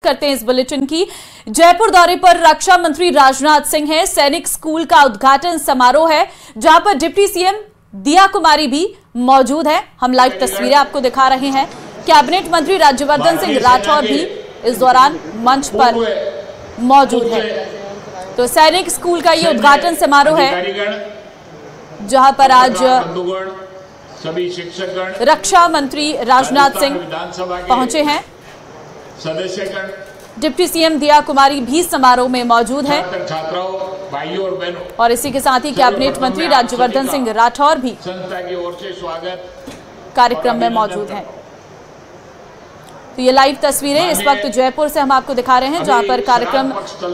करते हैं इस बुलेटिन की। जयपुर दौरे पर रक्षा मंत्री राजनाथ सिंह हैं। सैनिक स्कूल का उद्घाटन समारोह है जहां पर डिप्टी सीएम दिया कुमारी भी मौजूद है। हम लाइव तस्वीरें आपको दिखा रहे हैं। कैबिनेट मंत्री राज्यवर्धन सिंह राठौर भी इस दौरान मंच पर मौजूद है। तो सैनिक स्कूल का ये उद्घाटन समारोह है जहां पर आज सभी शिक्षकगण, रक्षा मंत्री राजनाथ सिंह पहुंचे हैं। सदस्यगण, डिप्टी सीएम दिया कुमारी भी समारोह में मौजूद है। छात्राओं, भाइयों और बहनों, और इसी के साथ ही कैबिनेट मंत्री राज्यवर्धन सिंह राठौर भी संस्था की ओर से स्वागत कार्यक्रम में मौजूद हैं। तो ये लाइव तस्वीरें इस वक्त जयपुर से हम आपको दिखा रहे हैं जहां पर कार्यक्रम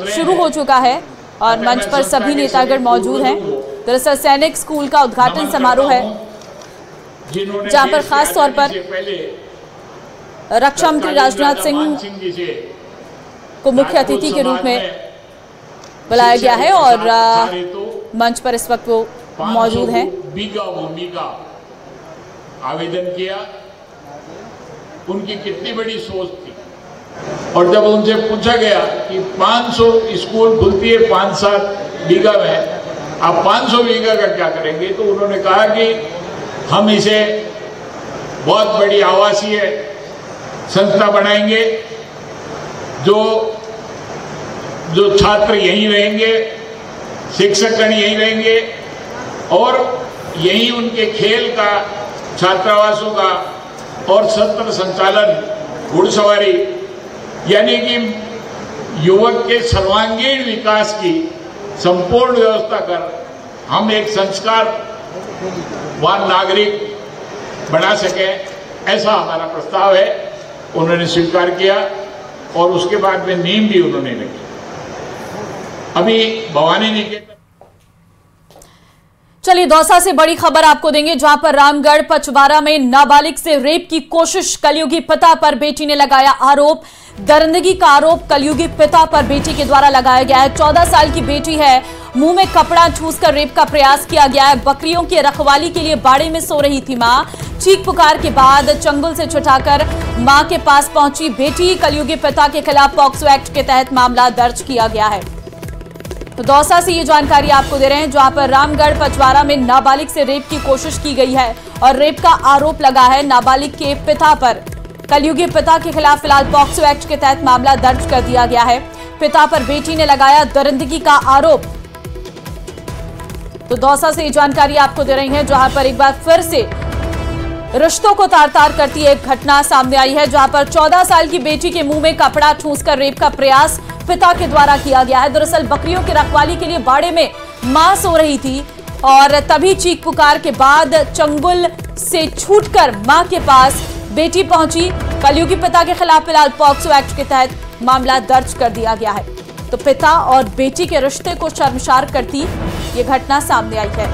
शुरू हो चुका है और मंच पर सभी नेतागण मौजूद हैं। दरअसल सैनिक स्कूल का उद्घाटन समारोह है जहां पर खास तौर पर रक्षा मंत्री राजनाथ सिंह को मुख्य अतिथि के रूप में बुलाया गया है और मंच पर इस वक्त वो मौजूद हैं। बीघा भूमि का आवेदन किया। उनकी कितनी बड़ी सोच थी। और जब उनसे पूछा गया कि 500 स्कूल खुलती है 5-7 बीघा में, आप 500 बीघा का क्या करेंगे, तो उन्होंने कहा कि हम इसे बहुत बड़ी आवासीय संस्था बनाएंगे। जो छात्र यहीं रहेंगे, शिक्षकगण यहीं रहेंगे और यहीं उनके खेल का, छात्रावासों का और सत्र संचालन, घुड़सवारी, यानी कि युवक के सर्वांगीण विकास की संपूर्ण व्यवस्था कर हम एक संस्कारवान नागरिक बना सके, ऐसा हमारा प्रस्ताव है। उन्होंने स्वीकार किया और उसके बाद में नींव भी उन्होंने रखी। अभी भवानी निकेतन। चलिए दौसा से बड़ी खबर आपको देंगे जहां पर रामगढ़ पचवारा में नाबालिग से रेप की कोशिश, कलयुगी पिता पर बेटी ने लगाया आरोप। दरिंदगी का आरोप कलयुगी पिता पर बेटी के द्वारा लगाया गया है। 14 साल की बेटी है, मुंह में कपड़ा ठूसकर रेप का प्रयास किया गया है। बकरियों की रखवाली के लिए बाड़े में सो रही थी मां। चीख पुकार के बाद चंगुल से छुटाकर मां के पास पहुंची बेटी। कलयुगी पिता के खिलाफ पॉक्सो एक्ट के तहत मामला दर्ज किया गया है। तो दौसा से ये जानकारी आपको दे रहे हैं जहां पर रामगढ़ पचवारा में नाबालिग से रेप की कोशिश की गई है और रेप का आरोप लगा है नाबालिग के पिता पर। कलयुगी पिता के खिलाफ फिलहाल पॉक्सो एक्ट के तहत मामला दर्ज कर दिया गया है। पिता पर बेटी ने लगाया दरिंदगी का आरोप। तो दौसा से ये जानकारी आपको दे रही है जहां पर एक बार फिर से रिश्तों को तार तार करती एक घटना सामने आई है जहां पर 14 साल की बेटी के मुंह में कपड़ा ठूसकर रेप का प्रयास पिता के द्वारा किया गया है। दरअसल बकरियों की रखवाली के लिए बाड़े में मां सो रही थी और तभी चीख पुकार के बाद चंगुल से छूटकर मां के पास बेटी पहुंची। कलयुगी पिता के खिलाफ फिलहाल पॉक्सो एक्ट के तहत मामला दर्ज कर दिया गया है। तो पिता और बेटी के रिश्ते को शर्मसार करती ये घटना सामने आई है।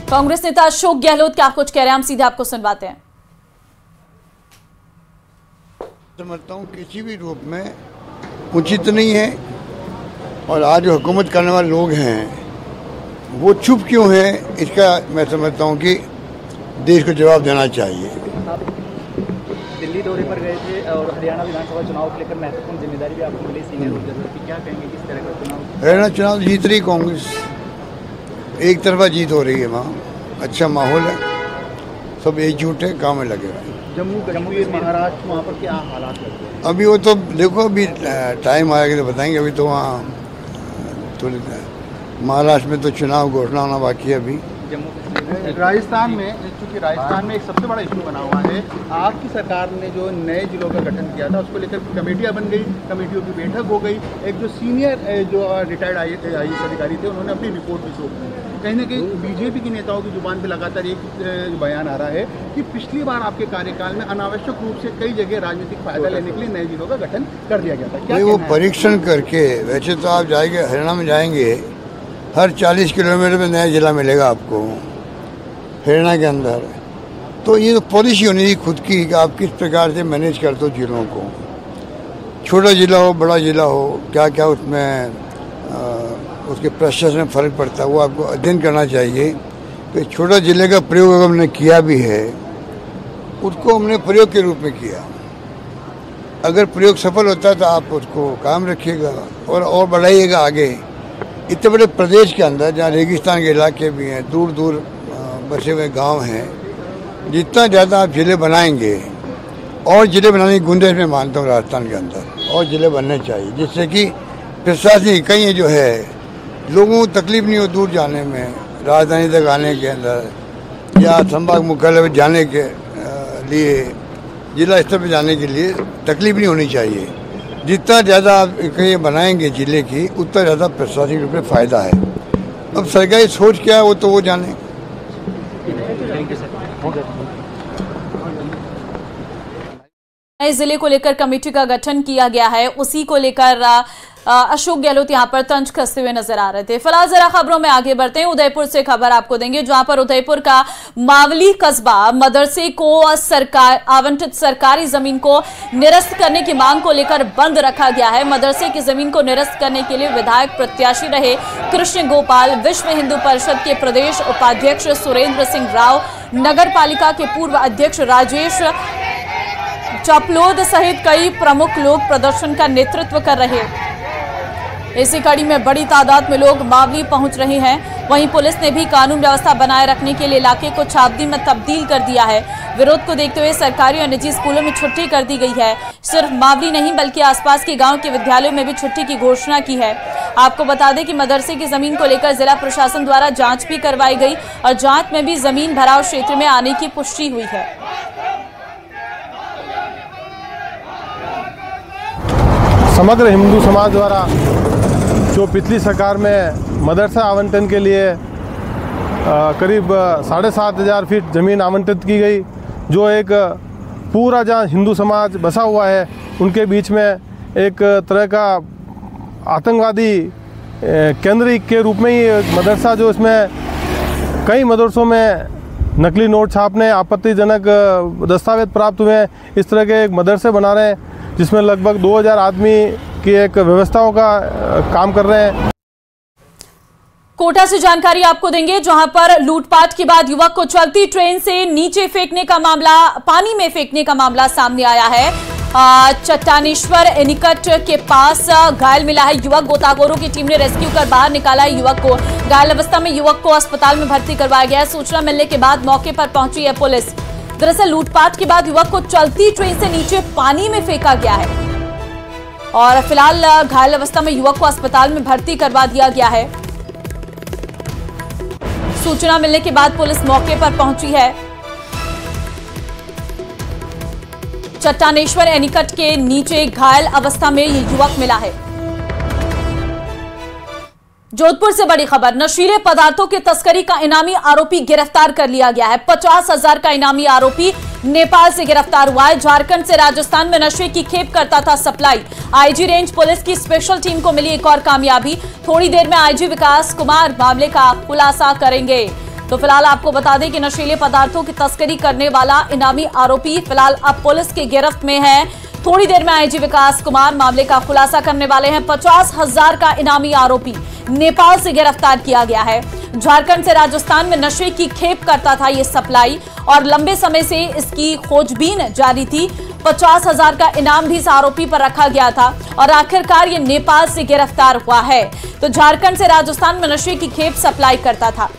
कांग्रेस नेता अशोक गहलोत क्या कुछ कह रहे हैं, हम सीधे आपको सुनवाते हैं। समझता हूँ किसी भी रूप में उचित नहीं है और आज जो हुकूमत करने वाले लोग हैं वो चुप क्यों हैं, इसका मैं समझता हूँ कि देश को जवाब देना चाहिए। आप दिल्ली दौरे पर गए थे और हरियाणा विधानसभा चुनाव को लेकर महत्वपूर्ण जिम्मेदारी भी आपको मिली सीनियर लीडर की, क्या कहेंगे किस तरह का चुनाव? हरियाणा चुनाव जीत रही कांग्रेस, एक तरफा जीत हो रही है, वहाँ अच्छा माहौल है, सब एकजुट है, काम में लगे हुए हैं। जम्मू महाराष्ट्र वहाँ पर क्या हालात है? अभी वो तो देखो, अभी टाइम आएगा तो बताएंगे। अभी तो वहाँ तो महाराष्ट्र में तो चुनाव घोषणा होना बाकी है। अभी राजस्थान में, चूंकि राजस्थान में एक सबसे बड़ा इशू बना हुआ है, आपकी सरकार ने जो नए जिलों का गठन किया था उसको लेकर कमेटियां बन गई, कमेटियों की बैठक हो गई। एक जो सीनियर जो रिटायर्ड IAS अधिकारी थे उन्होंने अपनी रिपोर्ट भी सौंप दी। कहीं ना कहीं बीजेपी की नेताओं की जुबान पे लगातार एक बयान आ रहा है कि पिछली बार आपके कार्यकाल में अनावश्यक रूप से कई जगह राजनीतिक फायदा लेने के लिए नए जिलों का गठन कर दिया गया था। क्या वो परीक्षण करके, वैसे तो आप जाएंगे हरियाणा में जाएंगे, हर 40 किलोमीटर में नया जिला मिलेगा आपको हरियाणा के अंदर। तो ये तो पॉलिसी होनी चाहिए खुद की कि आप किस प्रकार से मैनेज करते हो जिलों को। छोटा जिला हो, बड़ा जिला हो, क्या क्या उसमें उसके प्रशासन में फ़र्क पड़ता है, वो आपको अध्ययन करना चाहिए कि छोटा जिले का प्रयोग अगर हमने किया भी है उसको हमने प्रयोग के रूप में किया। अगर प्रयोग सफल होता तो आप उसको काम रखिएगा और बढ़ाइएगा आगे। इतने बड़े प्रदेश के अंदर जहाँ रेगिस्तान के इलाके भी हैं, दूर दूर बसे हुए गांव हैं, जितना ज़्यादा आप ज़िले बनाएंगे, और ज़िले बनाने की गुंजाइश में मानता हूँ राजस्थान के अंदर, और ज़िले बनने चाहिए, जिससे कि प्रशासनिक इकाइयाँ जो है लोगों को तकलीफ नहीं हो दूर जाने में, राजधानी तक आने के अंदर या संभाग मुख्यालय में जाने के लिए, जिला स्तर पर जाने के लिए तकलीफ नहीं होनी चाहिए। जितना ज़्यादा आप इकाइयाँ बनाएंगे ज़िले की, उतना ज़्यादा प्रशासनिक रूप में फ़ायदा है। अब सरकारी सोच क्या है वो तो वो जाने। नए जिले को लेकर कमेटी का गठन किया गया है, उसी को लेकर अशोक गहलोत यहां पर तंज कसते हुए नजर आ रहे थे। फिलहाल जरा खबरों में आगे बढ़ते हैं। उदयपुर से खबर आपको देंगे, जहां पर उदयपुर का मावली कस्बा मदरसे को आवंटित सरकारी जमीन को निरस्त करने की मांग को लेकर बंद रखा गया है। मदरसे की जमीन को निरस्त करने के लिए विधायक प्रत्याशी रहे कृष्ण गोपाल, विश्व हिंदू परिषद के प्रदेश उपाध्यक्ष सुरेंद्र सिंह राव, नगर पालिका के पूर्व अध्यक्ष राजेश चपलोद सहित कई प्रमुख लोग प्रदर्शन का नेतृत्व कर रहे। इसी कड़ी में बड़ी तादाद में लोग मावली पहुंच रहे हैं। वहीं पुलिस ने भी कानून व्यवस्था बनाए रखने के लिए इलाके को छावनी में तब्दील कर दिया है। विरोध को देखते हुए सरकारी और निजी स्कूलों में छुट्टी कर दी गई है। सिर्फ मावली नहीं बल्कि आसपास के गांव के विद्यालयों में भी छुट्टी की घोषणा की है। आपको बता दें कि मदरसे की जमीन को लेकर जिला प्रशासन द्वारा जांच भी करवाई गई और जांच में भी जमीन भराव क्षेत्र में आने की पुष्टि हुई है। समग्र हिंदू समाज द्वारा जो पिछली सरकार में मदरसा आवंटन के लिए करीब 7,500 फीट ज़मीन आवंटित की गई, जो एक पूरा जहाँ हिंदू समाज बसा हुआ है उनके बीच में एक तरह का आतंकवादी केंद्र के रूप में ही मदरसा, जो इसमें कई मदरसों में नकली नोट छापने, आपत्तिजनक दस्तावेज प्राप्त हुए, इस तरह के एक मदरसे बना रहे हैं जिसमें लगभग 2000 आदमी की एक व्यवस्थाओं का काम कर रहे हैं। कोटा से जानकारी आपको देंगे, जहां पर लूटपाट के बाद युवक को चलती ट्रेन से नीचे फेंकने का मामला, पानी में फेंकने का मामला सामने आया है। चट्टानेश्वर एनिकट के पास घायल मिला है युवक। गोताखोरों की टीम ने रेस्क्यू कर बाहर निकाला है युवक को। घायल अवस्था में युवक को अस्पताल में भर्ती करवाया गया है। सूचना मिलने के बाद मौके पर पहुंची है पुलिस। दरअसल लूटपाट के बाद युवक को चलती ट्रेन से नीचे पानी में फेंका गया है और फिलहाल घायल अवस्था में युवक को अस्पताल में भर्ती करवा दिया गया है। सूचना मिलने के बाद पुलिस मौके पर पहुंची है। चट्टानेश्वर एनिकट के नीचे घायल अवस्था में ये युवक मिला है। जोधपुर से बड़ी खबर, नशीले पदार्थों की तस्करी का इनामी आरोपी गिरफ्तार कर लिया गया है। 50,000 का इनामी आरोपी नेपाल से गिरफ्तार हुआ है। झारखंड से राजस्थान में नशे की खेप करता था सप्लाई। आईजी रेंज पुलिस की स्पेशल टीम को मिली एक और कामयाबी। थोड़ी देर में आईजी विकास कुमार मामले का खुलासा करेंगे। तो फिलहाल आपको बता दें कि नशीले पदार्थों की तस्करी करने वाला इनामी आरोपी फिलहाल अब पुलिस की गिरफ्त में है। थोड़ी देर में आईजी विकास कुमार मामले का खुलासा करने वाले हैं। 50,000 का इनामी आरोपी नेपाल से गिरफ्तार किया गया है। झारखंड से राजस्थान में नशे की खेप करता था ये सप्लाई और लंबे समय से इसकी खोजबीन जारी थी। 50,000 का इनाम भी इस आरोपी पर रखा गया था और आखिरकार ये नेपाल से गिरफ्तार हुआ है। तो झारखंड से राजस्थान में नशे की खेप सप्लाई करता था।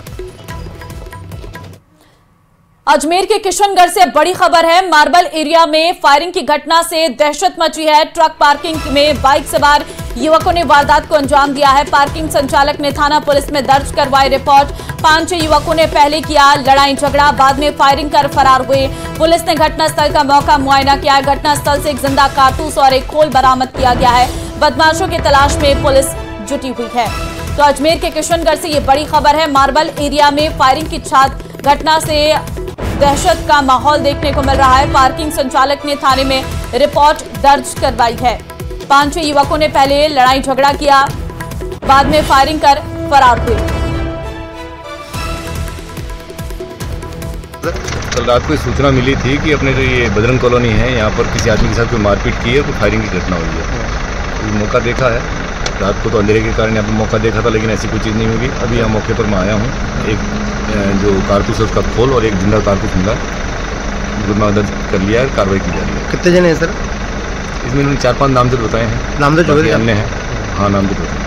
अजमेर के किशनगढ़ से बड़ी खबर है। मार्बल एरिया में फायरिंग की घटना से दहशत मची है। ट्रक पार्किंग में बाइक सवार युवकों ने वारदात को अंजाम दिया है। पार्किंग संचालक ने थाना पुलिस में दर्ज करवाई रिपोर्ट। 5-6 युवकों ने पहले किया लड़ाई झगड़ा, बाद में फायरिंग कर फरार हुए। पुलिस ने घटनास्थल का मौका मुआयना किया है। घटनास्थल से एक जिंदा कारतूस और एक खोल बरामद किया गया है। बदमाशों की तलाश में पुलिस जुटी हुई है। तो अजमेर के किशनगढ़ से ये बड़ी खबर है। मार्बल एरिया में फायरिंग की घटना से दहशत का माहौल देखने को मिल रहा है। पार्किंग संचालक ने थाने में रिपोर्ट दर्ज करवाई है। 5-6 युवकों ने पहले लड़ाई झगड़ा किया, बाद में फायरिंग कर फरार हुए। कल रात को सूचना मिली थी कि अपने जो ये बजरंग कॉलोनी है, यहाँ पर किसी आदमी के साथ कोई मारपीट की है, कोई फायरिंग की घटना हुई है। तो मौका देखा है, रात को तो अंधेरे के कारण यहाँ पर मौका देखा था, लेकिन ऐसी कोई चीज़ नहीं हुई। अभी यहाँ मौके पर मैं आया हूँ। एक जो कारतूस है उसका खोल और एक जिंदा कारतूस मिला। मुकदमा दर्ज कर लिया है, कार्रवाई की जा रही है। कितने जने हैं सर? इसमें उन्होंने 4-5 नामजद बताए हैं। नामजद जो है अन्य हैं, हाँ नामजद बताए।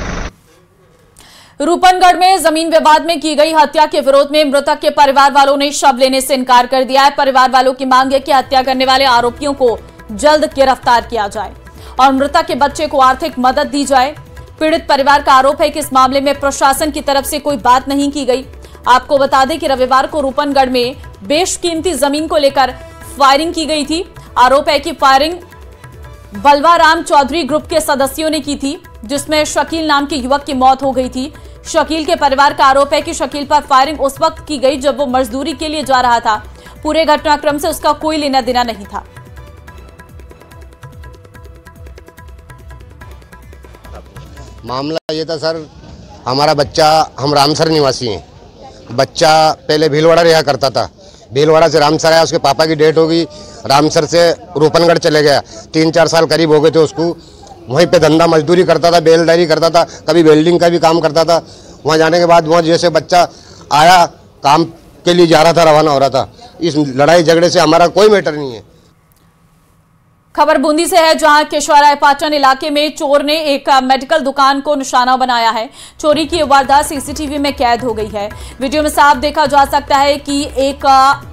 रूपनगढ़ में जमीन विवाद में की गई हत्या के विरोध में मृतक के परिवार वालों ने शव लेने से इनकार कर दिया है। परिवार वालों की मांग है कि हत्या करने वाले आरोपियों को जल्द गिरफ्तार किया जाए और मृतक के बच्चे को आर्थिक मदद दी जाए। पीड़ित परिवार का आरोप है कि इस मामले में प्रशासन की तरफ से कोई बात नहीं की गई। आपको बता दें कि रविवार को रूपनगढ़ में बेशकीमती जमीन को लेकर फायरिंग की गई थी। आरोप है कि फायरिंग बलवाराम चौधरी ग्रुप के सदस्यों ने की थी, जिसमें शकील नाम के युवक की मौत हो गई थी। शकील के परिवार का आरोप है कि शकील पर फायरिंग उस वक्त की गई जब वो मजदूरी के लिए जा रहा था। पूरे घटनाक्रम से उसका कोई लेना देना नहीं था। मामला ये था सर, हमारा बच्चा, हम रामसर निवासी हैं। बच्चा पहले भीलवाड़ा रहा करता था, भीलवाड़ा से रामसर आया, उसके पापा की डेथ हो गई, रामसर से रूपनगढ़ चले गया। 3-4 साल करीब हो गए थे उसको। वहीं पे धंधा मजदूरी करता था, बेलदारी करता था, कभी वेल्डिंग का भी काम करता था। वहाँ जाने के बाद वहाँ जैसे बच्चा आया, काम के लिए जा रहा था, रवाना हो रहा था। इस लड़ाई झगड़े से हमारा कोई मैटर नहीं है। खबर बूंदी से है, जहां केशवराय पाटन इलाके में चोर ने एक मेडिकल दुकान को निशाना बनाया है। चोरी की वारदात सीसीटीवी में कैद हो गई है। वीडियो में साफ देखा जा सकता है कि एक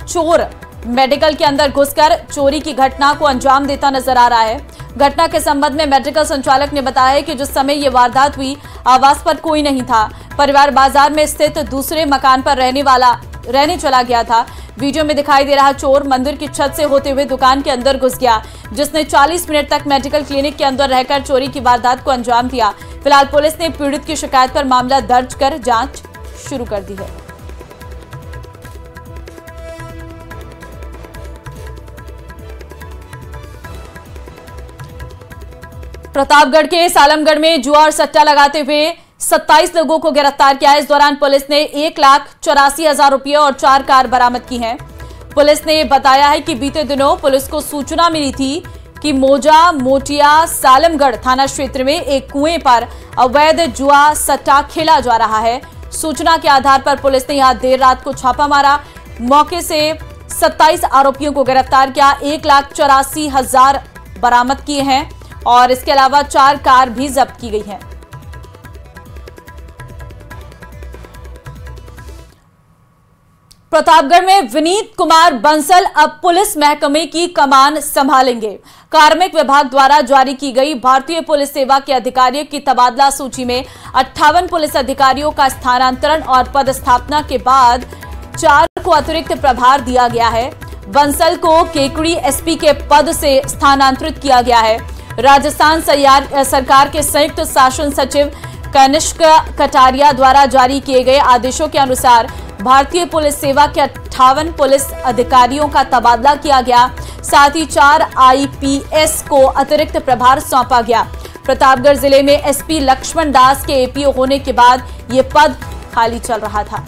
चोर मेडिकल के अंदर घुसकर चोरी की घटना को अंजाम देता नजर आ रहा है। घटना के संबंध में मेडिकल संचालक ने बताया कि जिस समय ये वारदात हुई, आवास पर कोई नहीं था। परिवार बाजार में स्थित दूसरे मकान पर रहने चला गया था। वीडियो में दिखाई दे रहा चोर मंदिर की छत से होते हुए दुकान के अंदर घुस गया, जिसने 40 मिनट तक मेडिकल क्लिनिक के अंदर रहकर चोरी की वारदात को अंजाम दिया। फिलहाल पुलिस ने पीड़ित की शिकायत पर मामला दर्ज कर जांच शुरू कर दी है। प्रतापगढ़ के सालमगढ़ में जुआ और सट्टा लगाते हुए 27 लोगों को गिरफ्तार किया है। इस दौरान पुलिस ने 1,84,000 रुपये और 4 कार बरामद की हैं। पुलिस ने बताया है कि बीते दिनों पुलिस को सूचना मिली थी कि मोजा मोटिया सालमगढ़ थाना क्षेत्र में एक कुएं पर अवैध जुआ सट्टा खेला जा रहा है। सूचना के आधार पर पुलिस ने यहां देर रात को छापा मारा। मौके से 27 आरोपियों को गिरफ्तार किया, 1,84,000 बरामद किए हैं और इसके अलावा 4 कार भी जब्त की गई हैं। प्रतापगढ़ में विनीत कुमार बंसल अब पुलिस महकमे की कमान संभालेंगे। कार्मिक विभाग द्वारा जारी की गई भारतीय पुलिस सेवा के अधिकारियों की तबादला सूची में 58 पुलिस अधिकारियों का स्थानांतरण और पदस्थापना के बाद 4 को अतिरिक्त प्रभार दिया गया है। बंसल को केकड़ी एसपी के पद से स्थानांतरित किया गया है। राजस्थान सरकार के संयुक्त शासन सचिव कनिष्क कटारिया द्वारा जारी किए गए आदेशों के अनुसार भारतीय पुलिस सेवा के 58 पुलिस अधिकारियों का तबादला किया गया। साथ ही 4 आईपीएस को अतिरिक्त प्रभार सौंपा गया। प्रतापगढ़ जिले में एसपी लक्ष्मण दास के एपीओ होने के बाद ये पद खाली चल रहा था।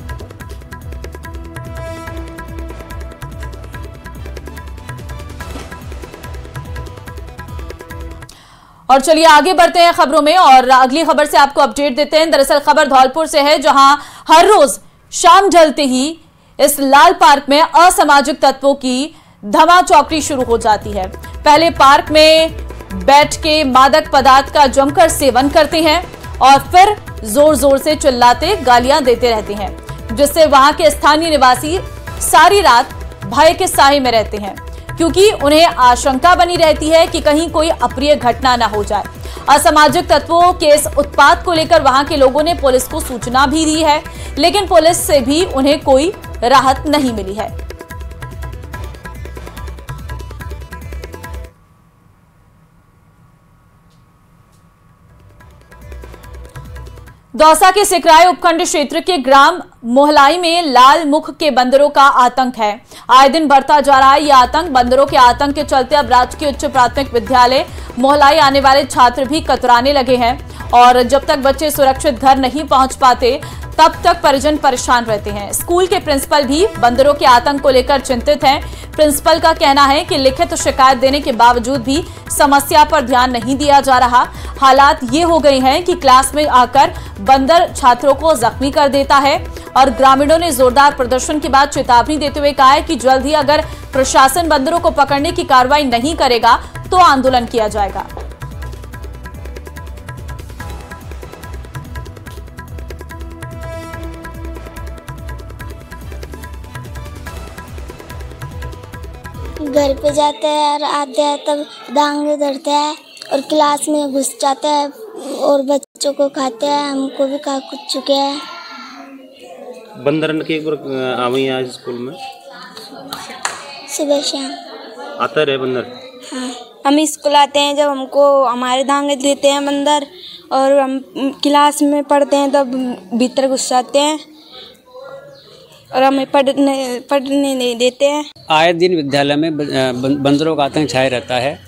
और चलिए आगे बढ़ते हैं खबरों में और अगली खबर से आपको अपडेट देते हैं। दरअसल खबर धौलपुर से है, जहां हर रोज शाम ढलते ही इस लाल पार्क में असामाजिक तत्वों की धमाचौकड़ी शुरू हो जाती है। पहले पार्क में बैठ के मादक पदार्थ का जमकर सेवन करते हैं और फिर जोर जोर से चिल्लाते गालियां देते रहते हैं, जिससे वहां के स्थानीय निवासी सारी रात भय के साए में रहते हैं, क्योंकि उन्हें आशंका बनी रहती है कि कहीं कोई अप्रिय घटना न हो जाए। असामाजिक तत्वों के इस उत्पात को लेकर वहां के लोगों ने पुलिस को सूचना भी दी है, लेकिन पुलिस से भी उन्हें कोई राहत नहीं मिली है। दौसा के सिकराय उपखंड क्षेत्र के ग्राम मोहलाई में लाल मुख के बंदरों का आतंक है। आए दिन बढ़ता जा रहा है यह आतंक। बंदरों के आतंक के चलते अब राजकीय उच्च प्राथमिक विद्यालय मोहलाई आने वाले छात्र भी कतराने लगे हैं और जब तक बच्चे सुरक्षित घर नहीं पहुंच पाते तब तक परिजन परेशान रहते हैं। स्कूल के प्रिंसिपल भी बंदरों के आतंक को लेकर चिंतित हैं। प्रिंसिपल का कहना है कि लिखित शिकायत देने के बावजूद भी समस्या पर ध्यान नहीं दिया जा रहा। हालात ये हो गए हैं कि क्लास में आकर बंदर छात्रों को जख्मी कर देता है और ग्रामीणों ने जोरदार प्रदर्शन के बाद चेतावनी देते हुए कहा है कि जल्द ही अगर प्रशासन बंदरों को पकड़ने की कार्रवाई नहीं करेगा तो आंदोलन किया जाएगा। घर पे जाते हैं और आते हैं तब डांगे धरते हैं और क्लास में घुस जाते हैं और बच्चों को खाते हैं, हमको भी खा कुछ चुके हैं। बंदर के आवी आज स्कूल में सुबह शाम आता रहे बंदर। हाँ, हम स्कूल आते हैं जब हमको हमारे दांगे देते हैं बंदर, और हम क्लास में पढ़ते हैं तब भीतर घुस जाते हैं और हमें पढ़ने नहीं देते हैं। आए दिन विद्यालय में बंदरों का आतंक छाया रहता है।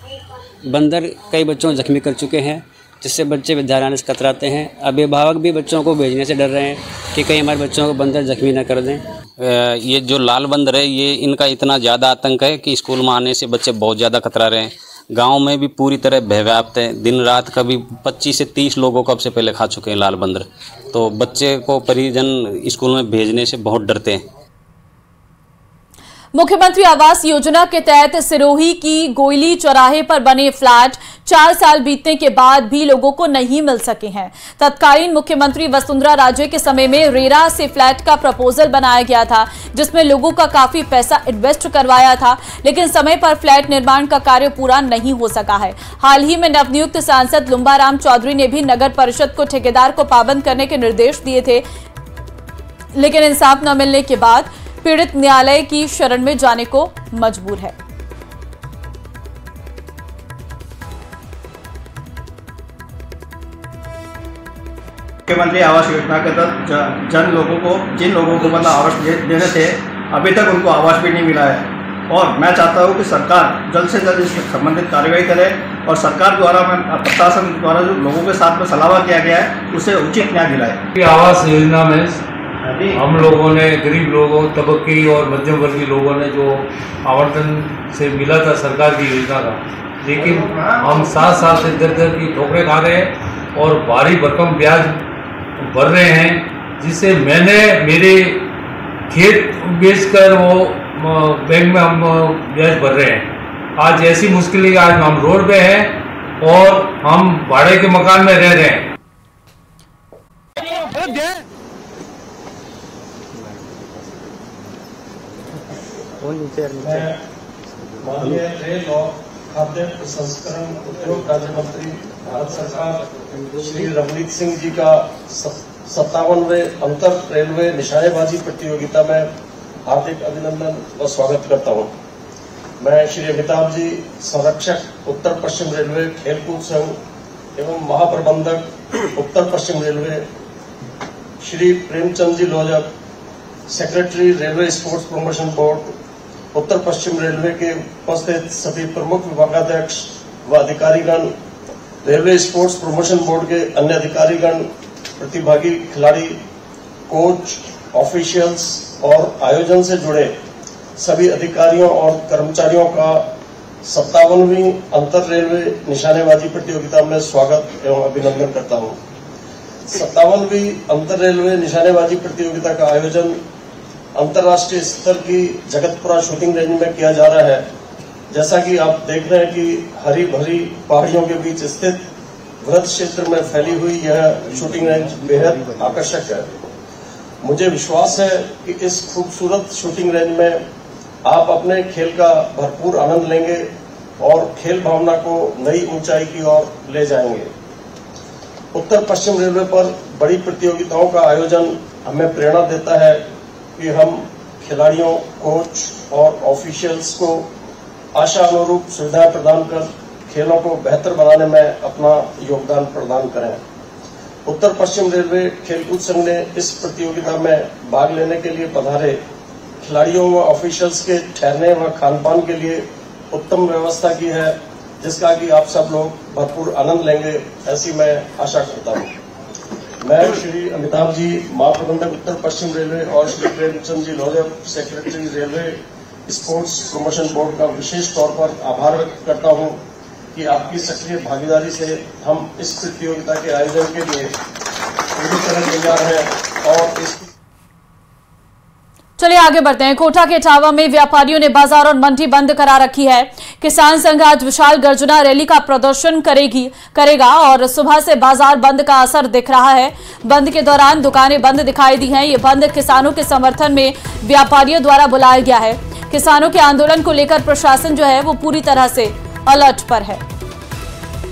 बंदर कई बच्चों को जख्मी कर चुके हैं, जिससे बच्चे विद्यालय आने से कतराते हैं। अभिभावक भी बच्चों को भेजने से डर रहे हैं कि कहीं हमारे बच्चों को बंदर जख्मी न कर दें। ये जो लाल बंदर है, ये इनका इतना ज़्यादा आतंक है कि स्कूल में आने से बच्चे बहुत ज़्यादा कतरा रहे हैं। गांव में भी पूरी तरह भयव्याप्त है। दिन रात कभी 25 से 30 लोगों को अब से पहले खा चुके हैं लाल बंदर। तो बच्चे को परिजन स्कूल में भेजने से बहुत डरते हैं। मुख्यमंत्री आवास योजना के तहत सिरोही की गोयली चौराहे पर बने फ्लैट 4 साल बीतने के बाद भी लोगों को नहीं मिल सके हैं। तत्कालीन मुख्यमंत्री वसुंधरा राजे के समय में रेरा से फ्लैट का प्रपोजल बनाया गया था, जिसमें लोगों का काफी पैसा इन्वेस्ट करवाया था, लेकिन समय पर फ्लैट निर्माण का कार्य पूरा नहीं हो सका है। हाल ही में नवनियुक्त सांसद लुम्बाराम चौधरी ने भी नगर परिषद को ठेकेदार को पाबंद करने के निर्देश दिए थे, लेकिन इंसाफ न मिलने के बाद पीड़ित न्यायालय की शरण में जाने को मजबूर है। मुख्यमंत्री आवास योजना के तहत जिन लोगों को मतलब आवास देने थे, अभी तक उनको आवास भी नहीं मिला है। और मैं चाहता हूं कि सरकार जल्द से जल्द इससे संबंधित कार्रवाई करे और सरकार द्वारा प्रशासन द्वारा जो लोगों के साथ में सलाह किया गया है उसे उचित न्याय दिलाए। आवास योजना में हम लोगों ने, गरीब लोगों, तबके और मध्यम वर्गीय लोगों ने जो आवंटन से मिला था सरकार की योजना का, लेकिन हम 7 साल से दर की ठोकरें खा रहे हैं और भारी भरकम ब्याज भर रहे हैं, जिससे मैंने मेरे खेत बेचकर वो बैंक में हम ब्याज भर रहे हैं। आज ऐसी मुश्किलें, आज हम रोड पे हैं और हम भाड़े के मकान में रह रहे हैं। माननीय रेल और खाद्य प्रसंस्करण उद्योग राज्य मंत्री भारत सरकार श्री रमनीत सिंह जी का 57वें अंतर रेलवे निशानेबाजी प्रतियोगिता में हार्दिक अभिनंदन व स्वागत करता हूं। मैं श्री अमिताभ जी, संरक्षक उत्तर पश्चिम रेलवे खेलकूद संघ एवं महाप्रबंधक उत्तर पश्चिम railway, Shri Premchand ji Lojak, secretary railway sports promotion board उत्तर पश्चिम रेलवे के उपस्थित सभी प्रमुख विभागाध्यक्ष व अधिकारीगण, रेलवे स्पोर्ट्स प्रमोशन बोर्ड के अन्य अधिकारीगण, प्रतिभागी खिलाड़ी, कोच, ऑफिशियल्स और आयोजन से जुड़े सभी अधिकारियों और कर्मचारियों का 57वीं अंतर रेलवे निशानेबाजी प्रतियोगिता में स्वागत एवं अभिनंदन करता हूं। 57वीं अंतर रेलवे निशानेबाजी प्रतियोगिता का आयोजन अंतर्राष्ट्रीय स्तर की जगतपुरा शूटिंग रेंज में किया जा रहा है। जैसा कि आप देख रहे हैं कि हरी भरी पहाड़ियों के बीच स्थित वृहद क्षेत्र में फैली हुई यह शूटिंग रेंज बेहद आकर्षक है। मुझे विश्वास है कि इस खूबसूरत शूटिंग रेंज में आप अपने खेल का भरपूर आनंद लेंगे और खेल भावना को नई ऊंचाई की ओर ले जाएंगे। उत्तर पश्चिम रेलवे पर बड़ी प्रतियोगिताओं का आयोजन हमें प्रेरणा देता है कि हम खिलाड़ियों, कोच और ऑफिशियल्स को आशा अनुरूप सुविधाएं प्रदान कर खेलों को बेहतर बनाने में अपना योगदान प्रदान करें। उत्तर पश्चिम रेलवे खेलकूद संघ ने इस प्रतियोगिता में भाग लेने के लिए पधारे खिलाड़ियों व ऑफिशियल्स के ठहरने व खानपान के लिए उत्तम व्यवस्था की है, जिसका कि आप सब लोग भरपूर आनंद लेंगे, ऐसी मैं आशा करता हूं। मैं श्री अमिताभ जी, महाप्रबंधक उत्तर पश्चिम रेलवे और Shri Premchand ji Lojak, secretary railway sports promotion board का विशेष तौर पर आभार व्यक्त करता हूं कि आपकी सक्रिय भागीदारी से हम इस प्रतियोगिता के आयोजन के लिए पूरी तरह तैयार हैं और इसकी चलिए आगे बढ़ते हैं। कोटा के इटावा में व्यापारियों ने बाजार और मंडी बंद करा रखी है। किसान संघ आज विशाल गर्जना रैली का प्रदर्शन करेगा और सुबह से बाजार बंद का असर दिख रहा है। बंद के दौरान दुकानें बंद दिखाई दी हैं। ये बंद किसानों के समर्थन में व्यापारियों द्वारा बुलाया गया है। किसानों के आंदोलन को लेकर प्रशासन जो है वो पूरी तरह से अलर्ट पर है।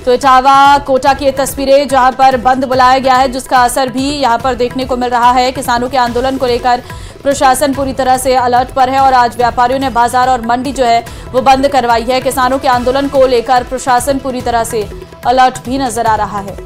तो इटावा कोटा की ये तस्वीरें जहां पर बंद बुलाया गया है, जिसका असर भी यहां पर देखने को मिल रहा है। किसानों के आंदोलन को लेकर प्रशासन पूरी तरह से अलर्ट पर है और आज व्यापारियों ने बाजार और मंडी जो है वो बंद करवाई है। किसानों के आंदोलन को लेकर प्रशासन पूरी तरह से अलर्ट भी नजर आ रहा है।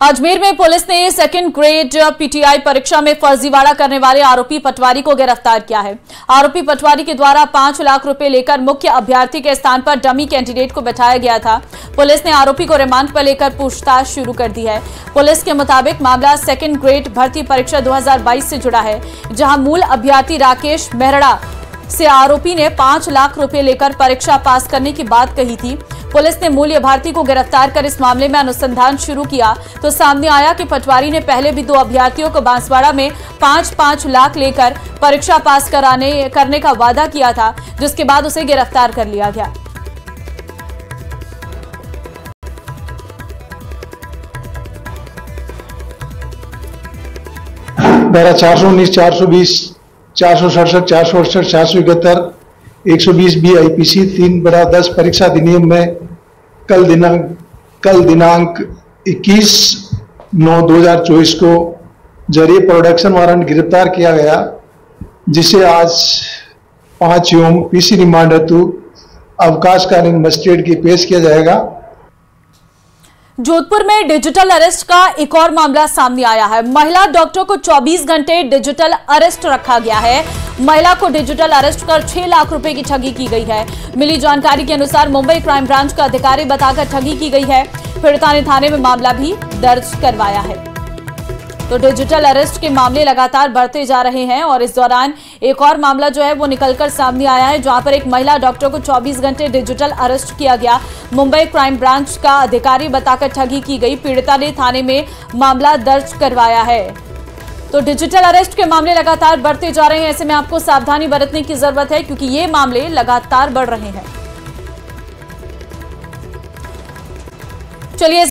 अजमेर में पुलिस ने सेकंड ग्रेड पीटीआई परीक्षा में फर्जीवाड़ा करने वाले आरोपी पटवारी को गिरफ्तार किया है। आरोपी पटवारी के द्वारा 5 लाख रुपए लेकर मुख्य अभ्यर्थी के स्थान पर डमी कैंडिडेट को बैठाया गया था। पुलिस ने आरोपी को रिमांड पर लेकर पूछताछ शुरू कर दी है। पुलिस के मुताबिक मामला सेकंड ग्रेड भर्ती परीक्षा 2022 से जुड़ा है, जहां मूल अभ्यर्थी राकेश मेहरा से आरोपी ने 5 लाख रुपए लेकर परीक्षा पास करने की बात कही थी। पुलिस ने मूल अभ्यर्थी को गिरफ्तार कर इस मामले में अनुसंधान शुरू किया तो सामने आया कि पटवारी ने पहले भी 2 अभ्यर्थियों को बांसवाड़ा में 5-5 लाख लेकर परीक्षा पास करने का वादा किया था, जिसके बाद उसे गिरफ्तार कर लिया गया। धारा 419, 420, 467, 468, 471, 120B IPC 3/10 परीक्षा अधिनियम में कल दिनांक 21/9/2024 को जरिए प्रोडक्शन वारंट गिरफ्तार किया गया, जिसे आज 5 PC रिमांड हेतु अवकाशकालीन मजिस्ट्रेट की पेश किया जाएगा। जोधपुर में डिजिटल अरेस्ट का एक और मामला सामने आया है। महिला डॉक्टर को 24 घंटे डिजिटल अरेस्ट रखा गया है। महिला को डिजिटल अरेस्ट कर 6 लाख रुपए की ठगी की गई है। मिली जानकारी के अनुसार मुंबई क्राइम ब्रांच का अधिकारी बताकर ठगी की गई है। पीड़िता ने थाने में मामला भी दर्ज करवाया है। तो डिजिटल अरेस्ट के मामले लगातार बढ़ते जा रहे हैं और इस दौरान एक और मामला जो है वो निकलकर सामने आया है, जहां पर एक महिला डॉक्टर को 24 घंटे डिजिटल अरेस्ट किया गया। मुंबई क्राइम ब्रांच का अधिकारी बताकर ठगी की गई। पीड़िता ने थाने में मामला दर्ज करवाया है। तो डिजिटल अरेस्ट के मामले लगातार बढ़ते जा रहे हैं। ऐसे में आपको सावधानी बरतने की जरूरत है, क्योंकि ये मामले लगातार बढ़ रहे हैं। चलिए